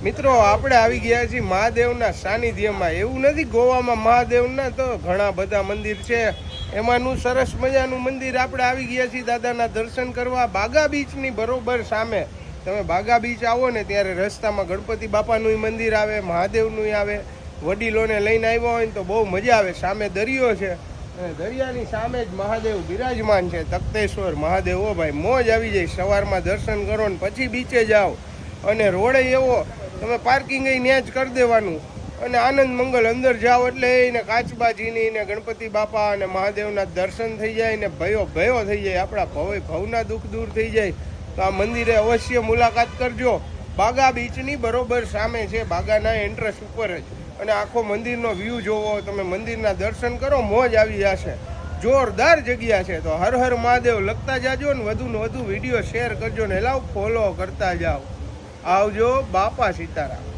મિત્રો આપણે આવી ગયા છીએ મહાદેવના સાનિધ્યમાં. એવું નથી ગોવામાં મહાદેવના તો ઘણા બધા મંદિર છે, એમાંનું સરસ મજાનું મંદિર આપણે આવી ગયા છીએ દાદાના દર્શન કરવા. બાગા બીચની બરોબર સામે તમે બાગા બીચ આવો ને ત્યારે રસ્તામાં ગણપતિ બાપાનું મંદિર આવે, મહાદેવનું આવે. વડીલોને લઈને આવ્યા હોય ને તો બહુ મજા આવે. સામે દરિયો છે અને દરિયાની સામે જ મહાદેવ બિરાજમાન છે, તખતેશ્વર મહાદેવ. ઓ ભાઈ મોજ આવી જાય. સવારમાં દર્શન કરો ને પછી બીચે જાઓ અને રોડે એવો તમે પાર્કિંગ ત્યાં જ કરી દેવાનું અને આનંદ મંગલ અંદર જાઓ એટલે એને કાચબાજીની ને ગણપતિ બાપા અને મહાદેવના દર્શન થઈ જાય ને ભયો થઈ જાય. આપણા ભવના દુઃખ દૂર થઈ જાય. તો આ મંદિરે અવશ્ય મુલાકાત કરજો. બાગા બીચની બરોબર સામે છે, બાગાના એન્ટ્રન્સ ઉપર જ. અને આખો મંદિરનો વ્યૂ જોવો, તમે મંદિરના દર્શન કરો, મોજ આવી જશે. જોરદાર જગ્યા છે. તો હર હર મહાદેવ લખતા જાજો ને વધુ વિડીયો શેર કરજો ને લાવ ફોલો કરતા જાઓ. આવજો. બાપા સીતારામ.